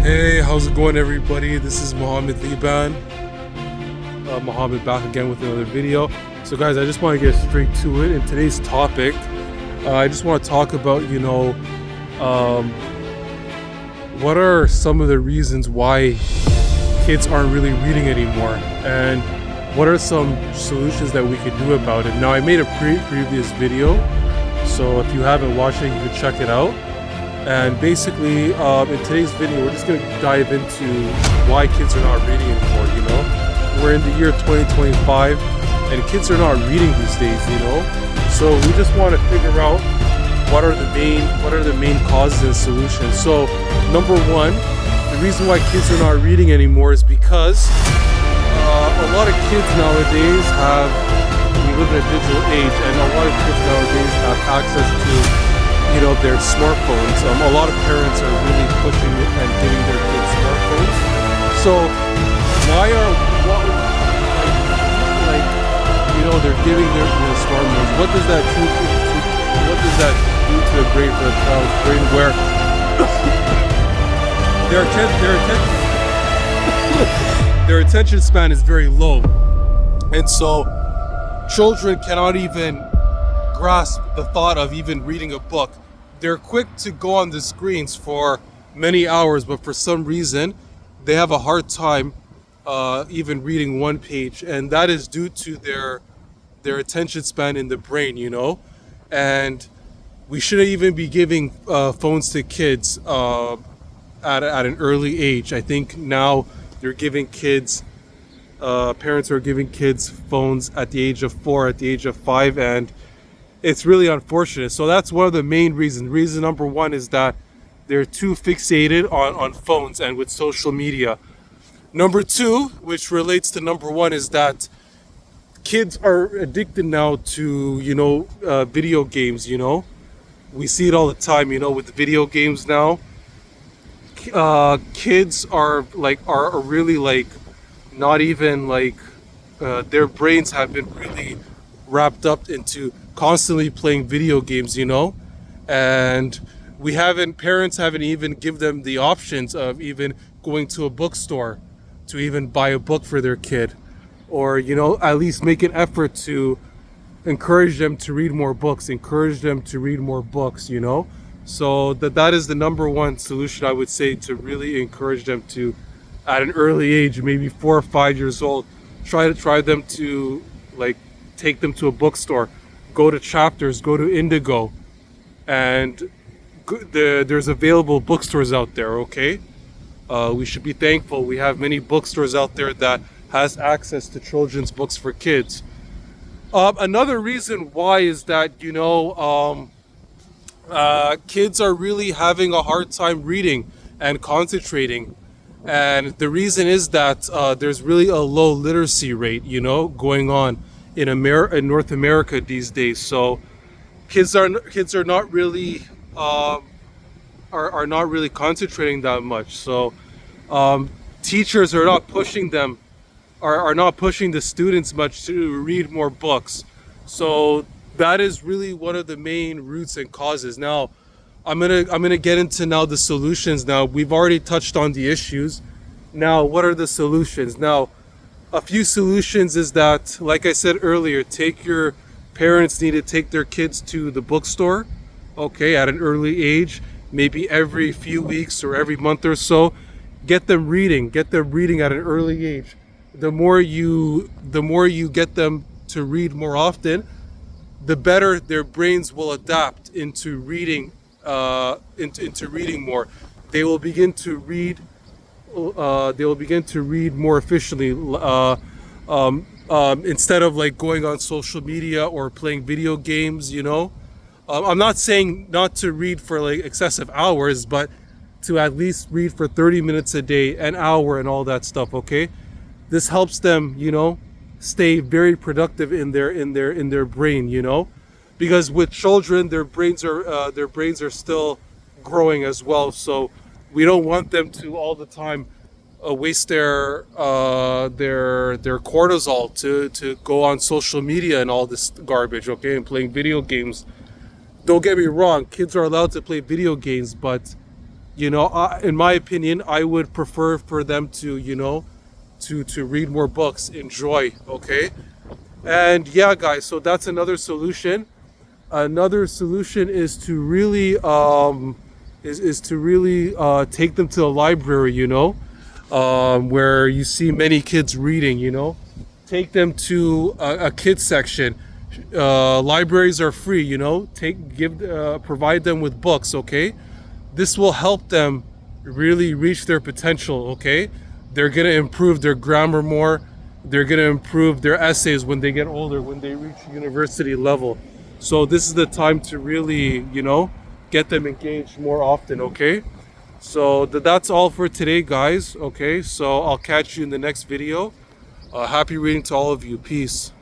Hey, how's it going, everybody? This is Mohammed Liban. Mohammed back again with another video. So guys, I just want to get straight to it. In today's topic, I just want to talk about, what are some of the reasons why kids aren't really reading anymore, and what are some solutions that we could do about it. Now, I made a previous video, so if you haven't watched it, you can check it out. And basically, in today's video, we're just going to dive into why kids are not reading anymore. We're in the year 2025, and kids are not reading these days. So we just want to figure out what are the main causes and solutions. So number one, the reason why kids are not reading anymore is because a lot of kids nowadays we live in a digital age, and a lot of kids nowadays have access to their smartphones. A lot of parents are really pushing it and giving their kids smartphones. So why are they're giving their smartphones? What does that do? What does that do to the brain, for the child's brain, where their attention span is very low, and so children cannot even grasp the thought of even reading a book. They're quick to go on the screens for many hours, but for some reason they have a hard time even reading one page, and that is due to their attention span in the brain. And we shouldn't even be giving phones to kids at an early age. I think now they're giving kids parents are giving kids phones at the age of 4, at the age of 5, and it's really unfortunate. So that's one of the main reasons. Reason number one is that they're too fixated on phones and with social media. Number two, which relates to number one, is that kids are addicted now to, video games. We see it all the time, with the video games now. Kids are really not even their brains have been really wrapped up into constantly playing video games, and parents haven't even give them the options of even going to a bookstore to even buy a book for their kid, or at least make an effort to encourage them to read more books, so that is the number one solution, I would say, to really encourage them to, at an early age, maybe 4 or 5 years old, try them to take them to a bookstore, go to Chapters, go to Indigo, and there's available bookstores out there. Okay, we should be thankful. We have many bookstores out there that has access to children's books for kids. Another reason why is that kids are really having a hard time reading and concentrating. And the reason is that there's really a low literacy rate, going on in North America these days. So kids are not really are not really concentrating that much. So teachers are not pushing them, are not pushing the students much to read more books. So that is really one of the main roots and causes. Now, I'm gonna get into now the solutions. Now, we've already touched on the issues. Now, what are the solutions? Now, a few solutions is that, like I said earlier, parents need to take their kids to the bookstore, okay, at an early age, maybe every few weeks or every month or so. Get them reading at an early age. The more you get them to read more often, the better their brains will adapt into reading, into reading more. They will begin to read more efficiently, instead of going on social media or playing video games. I'm not saying not to read for excessive hours, but to at least read for 30 minutes a day, an hour, and all that stuff. Okay, this helps them stay very productive in their brain, because with children, their brains are still growing as well. So we don't want them to all the time waste their cortisol to go on social media and all this garbage, okay, and playing video games. Don't get me wrong, kids are allowed to play video games, but In my opinion, I would prefer for them to, to read more books, enjoy, okay? And yeah, guys, so that's another solution. Another solution is to really take them to the library, where you see many kids reading, take them to a kids section. Libraries are free, provide them with books, okay? This will help them really reach their potential, okay? They're gonna improve their grammar more. They're gonna improve their essays when they get older, when they reach university level. So this is the time to really, get them engaged more often, okay? So that's all for today, guys, okay? So I'll catch you in the next video. Happy reading to all of you. Peace.